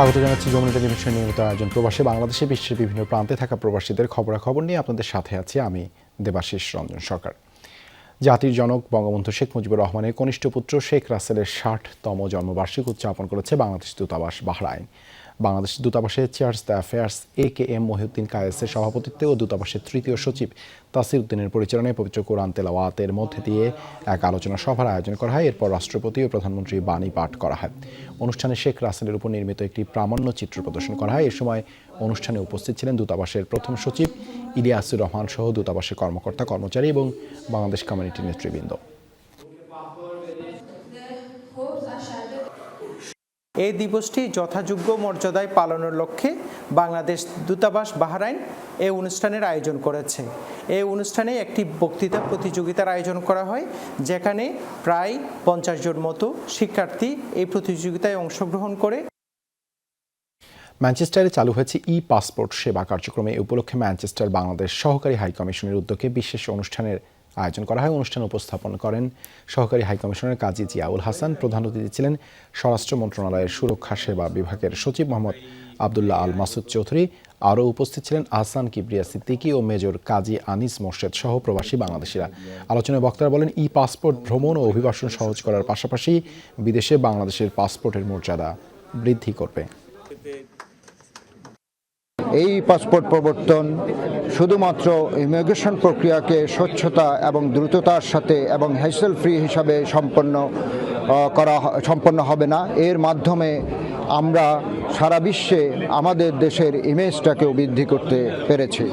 স্বাগত জানাচ্ছি যমুনা টেলিভিশনের নিয়মিত আয়োজন প্রবাসী বাংলাদেশে বিশ্বের বিভিন্ন প্রান্তে থাকা প্রবাসীদের খবরাখবর নিয়ে আপনাদের সাথে আছি আমি দেবাশিস রঞ্জন সরকার। জাতির জনক বঙ্গবন্ধু শেখ মুজিবুর রহমানের কনিষ্ঠ পুত্র শেখ রাসেলের 60তম জন্মবার্ষিকী উদযাপন করেছে বাংলাদেশ দূতাবাস বাহরাইন। বাংলাদেশ দূতাবাসের chargé d'affaires AKM Mohiuddin কায়েসের সভাপতিত্বে ও দূতাবাসের তৃতীয় সচিব তাসির উদ্দিনের পরিচালনায় পবিত্র কোরআন তেলাওয়াতের মধ্যে দিয়ে এক আলোচনা সভার আয়োজন করা হয়। এরপর রাষ্ট্রপতি ও প্রধানমন্ত্রীর বাণী পাঠ করা হয়। অনুষ্ঠানে শেখ রাসেলের উপর নির্মিত একটি প্রামাণ্য চিত্র প্রদর্শন করা হয়। এ সময় অনুষ্ঠানে উপস্থিত ছিলেন দূতাবাসের প্রথম সচিব ইলিয়াসুর রহমান সহ দূতাবাসের কর্মকর্তা কর্মচারী এবং বাংলাদেশ কমিউনিটির নেতৃবৃন্দ। এই দিবসটি যথাযোগ্য মর্যাদায় পালনের লক্ষ্যে বাংলাদেশ দূতাবাস বাহরাইন এই অনুষ্ঠানের আয়োজন করেছে। এই অনুষ্ঠানে একটি বক্তৃতা প্রতিযোগিতার আয়োজন করা হয়, যেখানে প্রায় 50 জন মতো শিক্ষার্থী এই প্রতিযোগিতায় অংশগ্রহণ করে। ম্যানচেস্টারে চালু হয়েছে পাসপোর্ট সেবা কার্যক্রমে। এ উপলক্ষে ম্যানচেস্টার বাংলাদেশ সহকারী হাইকমিশনের উদ্যোগে বিশেষ অনুষ্ঠানের আয়োজন করা হয়। অনুষ্ঠান উপস্থাপন করেন সহকারী হাইকমিশনার কাজী জিয়াউল হাসান। প্রধান অতিথি ছিলেন স্বরাষ্ট্র মন্ত্রণালয়ের সুরক্ষা সেবা বিভাগের সচিব মোহাম্মদ আবদুল্লাহ আল মাসুদ চৌধুরী। আরও উপস্থিত ছিলেন আহসান কিবরিয়া সিদ্দিকী ও মেজর কাজী আনিস মোর্শেদ সহ প্রবাসী বাংলাদেশিরা। আলোচনায় বক্তারা বলেন, পাসপোর্ট ভ্রমণ ও অভিবাসন সহজ করার পাশাপাশি বিদেশে বাংলাদেশের পাসপোর্টের মর্যাদা বৃদ্ধি করবে। এই পাসপোর্ট প্রবর্তন শুধুমাত্র ইমিগ্রেশন প্রক্রিয়াকে স্বচ্ছতা এবং দ্রুততার সাথে এবং হ্যাসেল ফ্রি হিসাবে সম্পন্ন হবে না, এর মাধ্যমে আমরা সারা বিশ্বে আমাদের দেশের ইমেজটাকেও বৃদ্ধি করতে পেরেছি।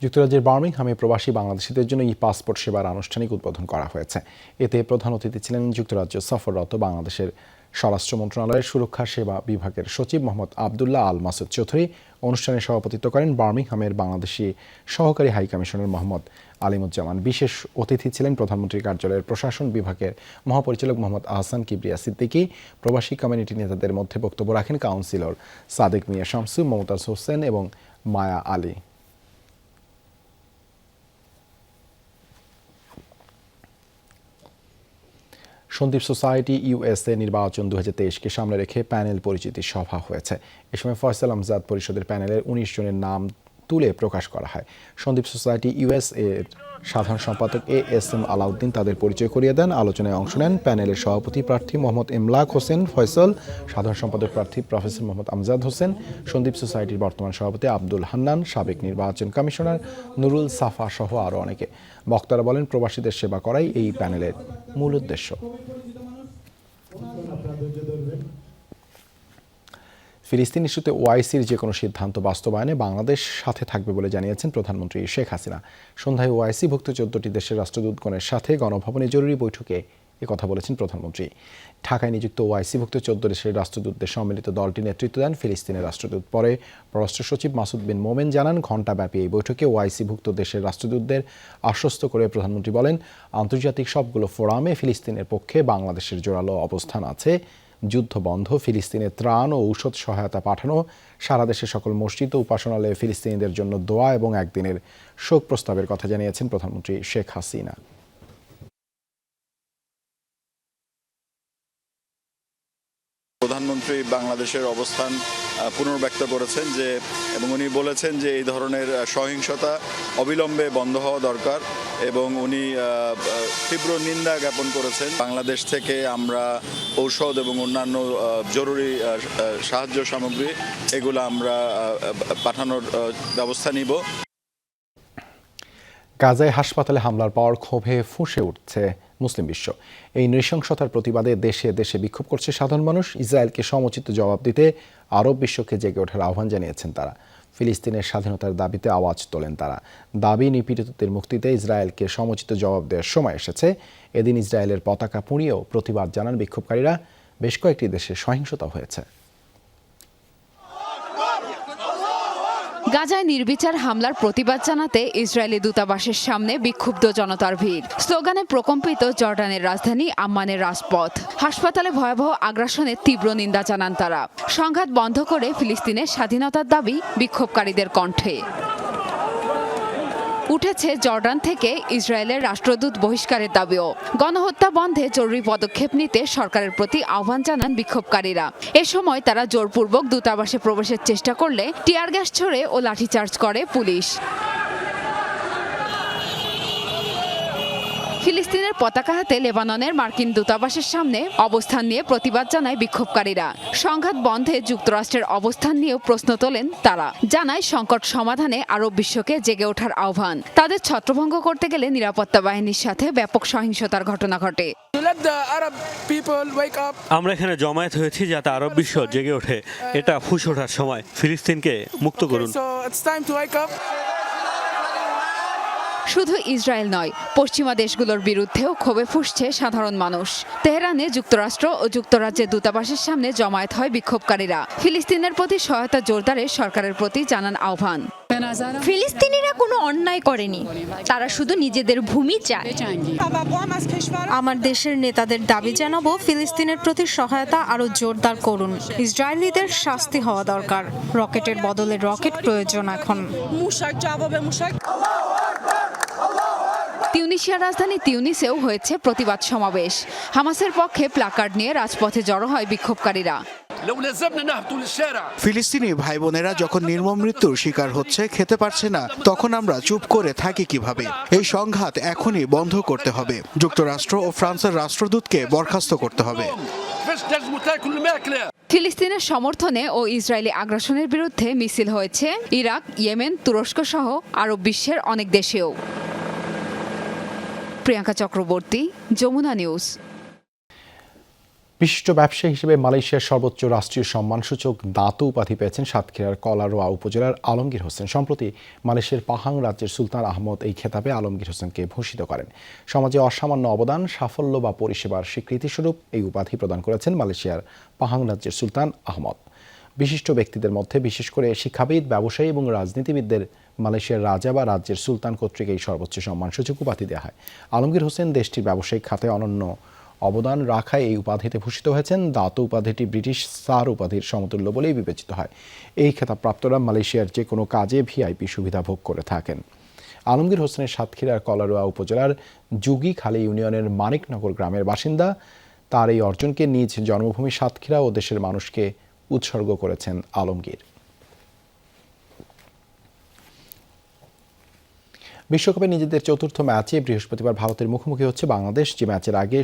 যুক্তরাজ্যের বার্মিংহামে প্রবাসী বাংলাদেশিদের জন্য পাসপোর্ট সেবার আনুষ্ঠানিক উদ্বোধন করা হয়েছে। এতে প্রধান অতিথি ছিলেন যুক্তরাজ্য সফররত বাংলাদেশের স্বরাষ্ট্র মন্ত্রণালয়ের সুরক্ষা সেবা বিভাগের সচিব মোহাম্মদ আবদুল্লাহ আল মাসুদ চৌধুরী। অনুষ্ঠানে সভাপতিত্ব করেন বার্মিংহামের বাংলাদেশি সহকারী হাইকমিশনার মোহাম্মদ আলিমুজ্জামান। বিশেষ অতিথি ছিলেন প্রধানমন্ত্রীর কার্যালয়ের প্রশাসন বিভাগের মহাপরিচালক মোহাম্মদ আহসান কিবরিয়া সিদ্দিকী। প্রবাসী কমিউনিটি নেতাদের মধ্যে বক্তব্য রাখেন কাউন্সিলর সাদেক মিয়া শামসু, মমতাজ হোসেন এবং মায়া আলী। সন্দীপ সোসাইটি USA নির্বাচন 2023কে সামনে রেখে প্যানেল পরিচিতি সভা হয়েছে। এ সময় ফয়সাল আমজাদ পরিষদের প্যানেলের 19 জনের নাম তুলে প্রকাশ করা হয়। সন্দীপ সোসাইটি USA এর সাধারণ সম্পাদক ASM আলাউদ্দিন তাদের পরিচয় করিয়ে দেন। আলোচনায় অংশ নেন প্যানেলের সভাপতি প্রার্থী মোহাম্মদ ইমলাক হোসেন ফয়সাল, সাধারণ সম্পাদক প্রার্থী প্রফেসর মোহাম্মদ আমজাদ হোসেন, সন্দীপ সোসাইটির বর্তমান সভাপতি আব্দুল হান্নান, সাবেক নির্বাচন কমিশনার নুরুল সাফা সহ আরও অনেকে। বক্তারা বলেন, প্রবাসীদের সেবা করাই এই প্যানেলের মূল উদ্দেশ্য। ফিলিস্তিন ইস্যুতে OICর যে কোনো সিদ্ধান্ত বাস্তবায়নে বাংলাদেশ সাথে থাকবে বলে জানিয়েছেন প্রধানমন্ত্রী শেখ হাসিনা। সন্ধ্যায় OIC-ভুক্ত 14টি দেশের রাষ্ট্রদূতগণের সাথে গণভবনে জরুরি বৈঠকে একথা বলেছেন প্রধানমন্ত্রী। ঢাকায় নিযুক্ত OIC-ভুক্ত 14 দেশের রাষ্ট্রদূতদের সম্মিলিত দলটি নেতৃত্ব দেন ফিলিস্তিনের রাষ্ট্রদূত। পরে পররাষ্ট্র সচিব মাসুদ বিন মোমেন জানান, ঘণ্টাব্যাপী এই বৈঠকে OIC-ভুক্ত দেশের রাষ্ট্রদূতদের আশ্বস্ত করে প্রধানমন্ত্রী বলেন, আন্তর্জাতিক সবগুলো ফোরামে ফিলিস্তিনের পক্ষে বাংলাদেশের জোরালো অবস্থান আছে। যুদ্ধ বন্ধ, ফিলিস্তিনে ত্রাণ ও ঔষধ সহায়তা পাঠানো, সারা দেশের সকল মসজিদ ও উপাসনালয়ে ফিলিস্তিনিদের জন্য দোয়া এবং একদিনের শোক প্রস্তাবের কথা জানিয়েছেন প্রধানমন্ত্রী শেখ হাসিনা। প্রধানমন্ত্রী বাংলাদেশের অবস্থান পুনর্ব্যক্ত করেছেন এবং উনি বলেছেন যে এই ধরনের সহিংসতা অবিলম্বে বন্ধ হওয়া দরকার এবং উনি তীব্র নিন্দা জ্ঞাপন করেছেন। বাংলাদেশ থেকে আমরা ঔষধ এবং অন্যান্য জরুরি সাহায্য সামগ্রী এগুলো আমরা পাঠানোর ব্যবস্থা নিব। গাজায় হাসপাতালে হামলার পর ক্ষোভে ফুঁসে উঠছে মুসলিম বিশ্ব। এই নৃশংসতার প্রতিবাদে দেশে দেশে বিক্ষোভ করছে সাধারণ মানুষ। ইসরায়েলকে সমুচিত জবাব দিতে আরব বিশ্বকে জেগে ওঠার আহ্বান জানিয়েছেন তারা। ফিলিস্তিনের স্বাধীনতার দাবিতে আওয়াজ তোলেন তারা। দাবি, নিপীড়িতদের মুক্তিতে ইসরায়েলকে সমুচিত জবাব দেওয়ার সময় এসেছে। এদিন ইসরায়েলের পতাকা পুড়িয়েও প্রতিবাদ জানান বিক্ষোভকারীরা। বেশ কয়েকটি দেশে সহিংসতা হয়েছে। গাজায় নির্বিচার হামলার প্রতিবাদ জানাতে ইসরায়েলি দূতাবাসের সামনে বিক্ষুব্ধ জনতার ভিড়। স্লোগানে প্রকম্পিত জর্ডানের রাজধানী আম্মানের রাজপথ। হাসপাতালে ভয়াবহ আগ্রাসনের তীব্র নিন্দা জানান তারা। সংঘাত বন্ধ করে ফিলিস্তিনের স্বাধীনতার দাবি বিক্ষোভকারীদের কণ্ঠে। উঠেছে জর্ডান থেকে ইসরায়েলের রাষ্ট্রদূত বহিষ্কারের দাবিও। গণহত্যা বন্ধে জরুরি পদক্ষেপ নিতে সরকারের প্রতি আহ্বান জানান বিক্ষোভকারীরা। এ সময় তারা জোরপূর্বক দূতাবাসে প্রবেশের চেষ্টা করলে টিয়ার গ্যাস ছোড়ে ও লাঠিচার্জ করে পুলিশ। ফিলিস্তিনের পতাকা হাতে লেবাননের মার্কিন দূতাবাসের সামনে অবস্থান নিয়ে প্রতিবাদ জানায় বিক্ষোভকারীরা। সংঘাত বন্ধে যুক্তরাষ্ট্রের অবস্থান নিয়েও প্রশ্ন তোলেন তারা। জানায় সংকট সমাধানে আরব বিশ্বকে জেগে ওঠার আহ্বান। তাদের ছত্রভঙ্গ করতে গেলে নিরাপত্তা বাহিনীর সাথে ব্যাপক সহিংসতার ঘটনা ঘটে। আমরা এখানে জমায়েত হয়েছি যাতে আরব বিশ্ব জেগে ওঠে। এটা ফুঁসে ওঠার সময়। ফিলিস্তিনকে মুক্ত করুন। শুধু ইসরায়েল নয়, পশ্চিমা দেশগুলোর বিরুদ্ধেও ক্ষোভে ফুঁসছে সাধারণ মানুষ। তেহরানে যুক্তরাষ্ট্র ও যুক্তরাজ্যের দূতাবাসের সামনে জমায়েত হয় বিক্ষোভকারীরা। ফিলিস্তিনের প্রতি সহায়তা জোরদারে সরকারের প্রতি জানান আহ্বান। ফিলিস্তিনিরা কোনো অন্যায় করেনি, তারা শুধু নিজেদের ভূমি চায়। আমার দেশের নেতাদের দাবি জানাবো, ফিলিস্তিনের প্রতি সহায়তা আরো জোরদার করুন। ইসরায়েলিদের শাস্তি হওয়া দরকার। রকেটের বদলে রকেট প্রয়োজন এখন। তিউনিসিয়ার রাজধানী তিউনিসেও হয়েছে প্রতিবাদ সমাবেশ। হামাসের পক্ষে প্লাকার্ড নিয়ে রাজপথে জড়ো হয় বিক্ষোভকারীরা। ফিলিস্তিনি ভাই বোনেরা যখন নির্মম মৃত্যুর শিকার হচ্ছে, খেতে পারছে না, তখন আমরা চুপ করে থাকি কিভাবে? এই সংঘাত এখনই বন্ধ করতে হবে। যুক্তরাষ্ট্র ও ফ্রান্সের রাষ্ট্রদূতকে বরখাস্ত করতে হবে। ফিলিস্তিনের সমর্থনে ও ইসরায়েলি আগ্রাসনের বিরুদ্ধে মিছিল হয়েছে ইরাক, ইয়েমেন, তুরস্ক সহ আরব বিশ্বের অনেক দেশেও। প্রিয়াঙ্কা চক্রবর্তী, যমুনা নিউজ। বিশিষ্ট ব্যবসায়ী হিসেবে মালয়েশিয়ার সর্বোচ্চ রাষ্ট্রীয় সম্মানসূচক দাতো উপাধি পেয়েছেন সাতক্ষীরার কলারোয়া উপজেলার আলমগীর হোসেন। সম্প্রতি মালয়েশিয়ার পাহাং রাজ্যের সুলতান আহমদ এই খেতাবে আলমগীর হোসেনকে ভূষিত করেন। সমাজে অসামান্য অবদান, সাফল্য বা পরিষেবার স্বীকৃতিস্বরূপ এই উপাধি প্রদান করেছেন মালয়েশিয়ার পাহাং রাজ্যের সুলতান আহমদ। বিশিষ্ট ব্যক্তিদের মধ্যে বিশেষ করে শিক্ষাবিদ, ব্যবসায়ী এবং রাজনীতিবিদদের মালয়েশিয়ার রাজা বা রাজ্যের সুলতান কর্তৃক এই সর্বোচ্চ সম্মানসূচক উপাধি দেওয়া হয়। আলমগীর হোসেন দেশটির ব্যবসায়িক খাতে অনন্য অবদান রাখায় এই উপাধিতে ভূষিত হয়েছেন। দাতো উপাধিটি ব্রিটিশ স্যার উপাধির সমতুল্য বলেই বিবেচিত হয়। এই খেতাবপ্রাপ্তরা মালয়েশিয়ার যে কোনো কাজে ভিআইপি সুবিধা ভোগ করে থাকেন। আলমগীর হোসেনের সাতক্ষীরার কলারোয়া উপজেলার যুগীখালী ইউনিয়নের মানিকনগর গ্রামের বাসিন্দা। তার এই অর্জনকে নিজ জন্মভূমি সাতক্ষীরা ও দেশের মানুষকে উৎসর্গ করেছেন আলমগীর। বিশ্বকাপে নিজেদের চতুর্থ ম্যাচে বৃহস্পতিবার ভারতের মুখোমুখি হচ্ছে বাংলাদেশ, যে ম্যাচের আগে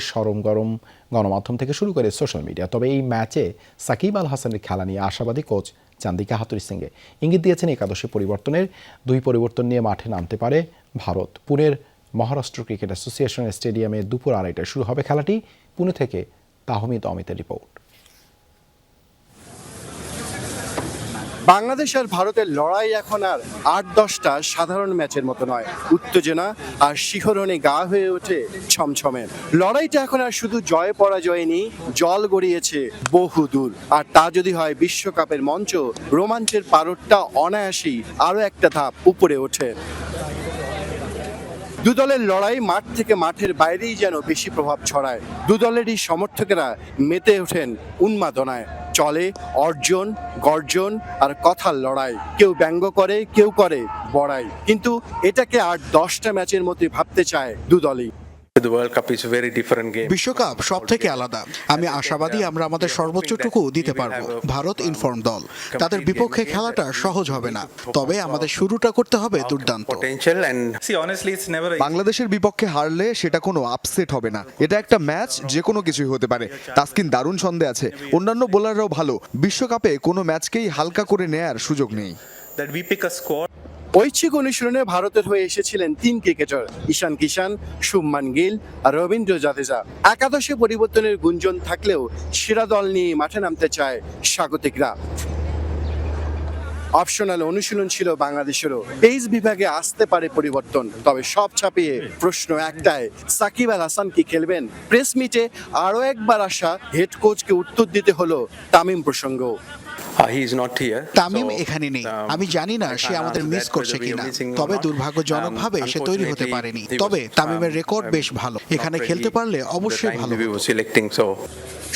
গরম গণমাধ্যম থেকে শুরু করে সোশ্যাল মিডিয়া। তবে এই ম্যাচে সাকিব আল হাসানের খেলা নিয়ে আশাবাদী কোচ চান্দিকা হাতুরিসিংহে ইঙ্গিত দিয়েছেন একাদশে পরিবর্তনের। 2 পরিবর্তন নিয়ে মাঠে নামতে পারে ভারত। পুনের মহারাষ্ট্র ক্রিকেট অ্যাসোসিয়েশন স্টেডিয়ামে দুপুর 2:30টায় শুরু হবে খেলাটি। পুনে থেকে তাহমিদ অমিতের রিপোর্ট। বাংলাদেশ আর ভারতের লড়াই এখন আর 8-10টা সাধারণ ম্যাচের মতো নয়। উত্তেজনা আর শিহরণে গা হয়ে ওঠে ছমছমে। লড়াইটা এখন আর শুধু জয় পরাজয় নেই, জল গড়িয়েছে বহু দূর। আর তা যদি হয় বিশ্বকাপের মঞ্চ, রোমাঞ্চের পারদটা অনায়াসেই আরও একটা ধাপ উপরে ওঠে। দুদলের লড়াই মাঠ থেকে মাঠের বাইরেই যেন বেশি প্রভাব ছড়ায়। দুদলেরই সমর্থকেরা মেতে ওঠেন উন্মাদনায়। চলে অর্জন, গর্জন আর কথার লড়াই। কেউ ব্যঙ্গ করে, কেউ করে বড়াই। কিন্তু এটাকে আর 10টা ম্যাচের মধ্যে ভাবতে চায় দুদলই। বিশ্বকাপ সব থেকে আলাদা। আমি আশাবাদী আমরা আমাদের সর্বোচ্চটুকু দিতে পারবো। ভারত ইনফর্ম দল, তাদের বিপক্ষে খেলাটা সহজ হবে না, তবে আমাদের শুরুটা করতে হবে দুর্দান্ত। বাংলাদেশের বিপক্ষে হারলে সেটা কোনো আপসেট হবে না। এটা একটা ম্যাচ, যে কোনো কিছুই হতে পারে। তাসকিন দারুণ ছন্দে আছে, অন্যান্য বোলাররাও ভালো। বিশ্বকাপে কোনো ম্যাচকেই হালকা করে নেয়ার সুযোগ নেই। ঐচ্ছিক অনুশীলনে ভারতের হয়ে এসেছিলেন 3 ক্রিকেটার, ঈশান কিষান, শুভমান গিল আর রবীন্দ্র জাদেজা। একাদশে পরিবর্তনের গুঞ্জন থাকলেও সেরা দল নিয়ে মাঠে নামতে চায় স্বাগতিকরা। অপশনাল অনুশীলন ছিল বাংলাদেশেরও। পেস বিভাগে আসতে পারে পরিবর্তন, তবে সব ছাপিয়ে প্রশ্ন একটাই, সাকিব আল হাসান কি খেলবেন? প্রেস মিটে আরও একবার আসা হেড কোচকে উত্তর দিতে হলো তামিম প্রসঙ্গ। তামিম এখানে নেই। আমি জানি না সে আমাদের মিস করছে কিনা, তবে দুর্ভাগ্যজনকভাবে সে তৈরি হতে পারেনি। তবে তামিমের রেকর্ড বেশ ভালো, এখানে খেলতে পারলে অবশ্যই ভালো হতো।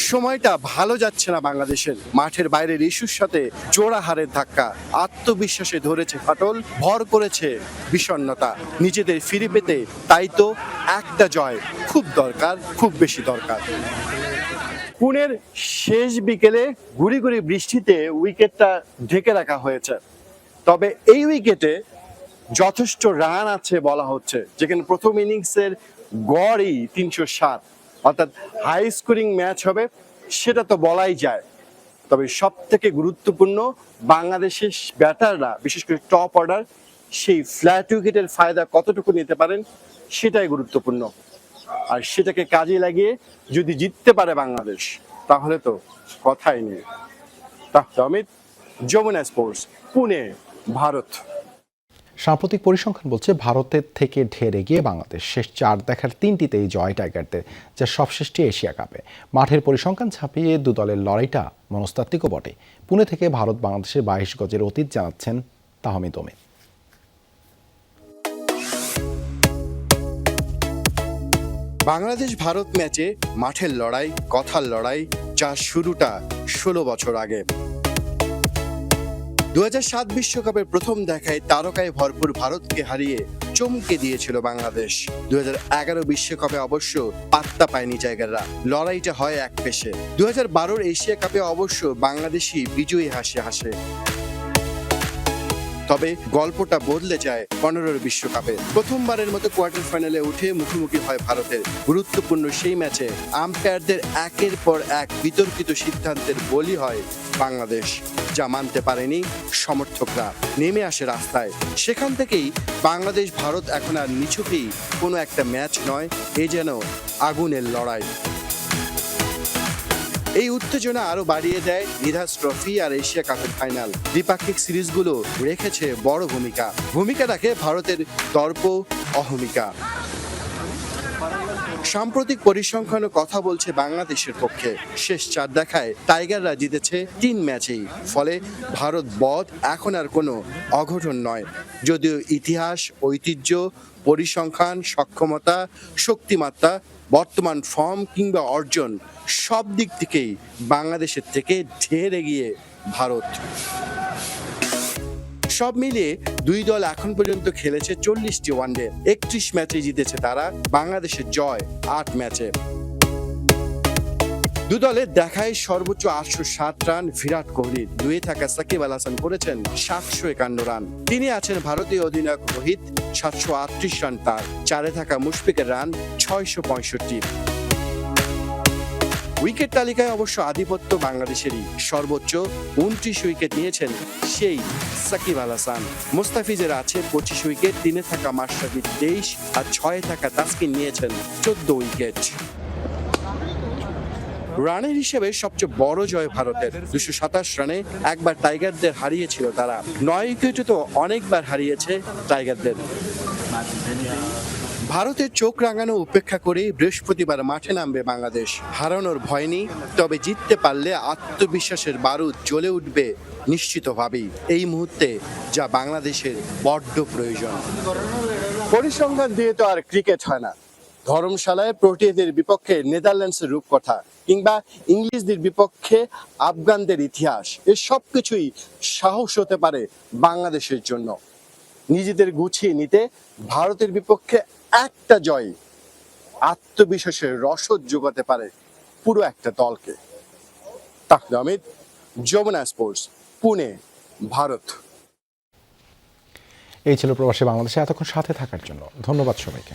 সময়টা ভালো যাচ্ছে না বাংলাদেশের। মাঠের বাইরের ইস্যুর সাথে জোড়া হারের ধাক্কা, আত্মবিশ্বাসে ধরেছে ফাটল, ভর করেছে বিষণ্ণতা। নিজেদের ফিরে পেতে তাই তো একটা জয় খুব দরকার, খুব বেশি দরকার। পুনের শেষ বিকেলে গুড়ি গুড়ি বৃষ্টিতে উইকেটটা ঢেকে রাখা হয়েছে, তবে এই উইকেটে যথেষ্ট রান আছে বলা হচ্ছে, যেখানে প্রথম ইনিংসের গড়ই 307, অর্থাৎ হাই স্কোরিং ম্যাচ হবে সেটা তো বলাই যায়। তবে সব থেকে গুরুত্বপূর্ণ বাংলাদেশের ব্যাটাররা, বিশেষ করে টপ অর্ডার, সেই ফ্ল্যাট উইকেটের ফায়দা কতটুকু নিতে পারেন সেটাই গুরুত্বপূর্ণ। আর সেটাকে কাজে লাগিয়ে যদি জিততে পারে বাংলাদেশ, তাহলে তো কথাই নেই। অমিত, যমুনা স্পোর্টস, পুনে, ভারত। সাম্প্রতিক পরিসংখ্যান বলছে ভারতের থেকে ঢের এগিয়ে বাংলাদেশ। শেষ 4 দেখার 3টিতেই জয় টাইগারদের, যা সবশেষটি এশিয়া কাপে। মাঠের পরিসংখ্যান ছাপিয়ে দু দলের লড়াইটা মনস্তাত্ত্বিকও বটে। পুনে থেকে ভারত বাংলাদেশের 22 গজের অতীত জানাচ্ছেন তাহমিদ অমিত। বাংলাদেশ ভারত ম্যাচে মাঠের লড়াই, কথার লড়াই, যার শুরুটা 16 বছর আগে। 2007 বিশ্বকাপের প্রথম দেখায় তারকায় ভরপুর ভারতকে হারিয়ে চমকে দিয়েছিল বাংলাদেশ। 2011 বিশ্বকাপে অবশ্য পাত্তা পায়নি টাইগাররা, লড়াইটা হয় এক পেশে। 2012 এশিয়া কাপে অবশ্য বাংলাদেশি বিজয়ী হাসে। তবে গল্পটা বদলে যায় 15 বিশ্বকাপে। প্রথমবারের মতো কোয়ার্টার ফাইনালে উঠে মুখোমুখি হয় ভারতের। গুরুত্বপূর্ণ সেই ম্যাচে আম্পায়ারদের একের পর এক বিতর্কিত সিদ্ধান্তের বলি হয় বাংলাদেশ, যা মানতে পারেনি সমর্থকরা। নেমে আসে রাস্তায়। সেখান থেকেই বাংলাদেশ ভারত এখন আর নিছকই কোনো একটা ম্যাচ নয়, এ যেন আগুনের লড়াই। এই উত্তেজনা আরো বাড়িয়ে দেয় নিধাস ট্রফি আর এশিয়া কাপের ফাইনাল। দ্বিপাক্ষিক সিরিজগুলো রেখেছে বড় ভূমিকা রাখে ভারতের দর্প, অহমিকা। সাম্প্রতিক পরিসংখ্যানও কথা বলছে বাংলাদেশের পক্ষে। শেষ 4 দেখায় টাইগাররা জিতেছে 3 ম্যাচেই। ফলে ভারত বধ এখন আর কোনো অঘটন নয়। যদিও ইতিহাস, ঐতিহ্য, পরিসংখ্যান, সক্ষমতা, শক্তিমাত্রা, বর্তমান ফর্ম কিংবা অর্জন, সব দিক থেকেই বাংলাদেশের থেকে ঢের এগিয়ে ভারত। সব মিলিয়ে দুই দল এখন পর্যন্ত খেলেছে 40টি ওয়ানডে, 31 ম্যাচে জিতেছে তারা। বাংলাদেশের জয় 8 ম্যাচে। দু দলের দেখায় সর্বোচ্চ 807 রান বিরাট কোহলির। 2-এ থাকা সাকিব আল হাসান করেছেন 751 রান। তিনি আছেন ভারতীয় অধিনায়ক রোহিত, 738 রান তার। 4-এ থাকা মুশফিকের রান 665। উইকেট তালিকায় অবশ্য আধিপত্য বাংলাদেশেরই। সর্বোচ্চ 29 উইকেট নিয়েছেন সেই সাকিব আল হাসান। মুস্তাফিজের আছে 25 উইকেট। 3-এ থাকা মাশরাফি 23 আর 6-এ থাকা তাসকিন নিয়েছেন 14 উইকেট। রানের হিসেবে সবচেয়ে বড় জয় ভারতের। 227 রানে একবার টাইগারদের হারিয়েছিল তারা। 9 উইকেটে তো অনেকবার হারিয়েছে টাইগারদের। ভারতের চোখ রাঙানো উপেক্ষা করে বৃহস্পতিবার মাঠে নামবে বাংলাদেশ। হারানোর ভয় নেই, তবে জিততে পারলে আত্মবিশ্বাসের বারুদ জ্বলে উঠবে নিশ্চিতভাবেই। এই মুহূর্তে যা বাংলাদেশের বড্ড প্রয়োজন। পরিসংখ্যান দিয়ে তো আর ক্রিকেট হয় না। ধর্মশালায় প্রোটিয়াদের বিপক্ষে নেদারল্যান্ডসের রূপকথা, কিংবা ইংলিশদের বিপক্ষে আফগানদের ইতিহাস, এর সবকিছুই সাহস হতে পারে বাংলাদেশের জন্য। নিজেদের গুছিয়ে নিতে ভারতের বিপক্ষে একটা জয় আত্মবিশ্বাসের রসদ যোগাতে পারে পুরো একটা দলকে। তাহলে অমিত, যমুনা স্পোর্টস, পুনে, ভারত। এই ছিল প্রবাসী বাংলাদেশে এতক্ষণ সাথে থাকার জন্য ধন্যবাদ সবাইকে।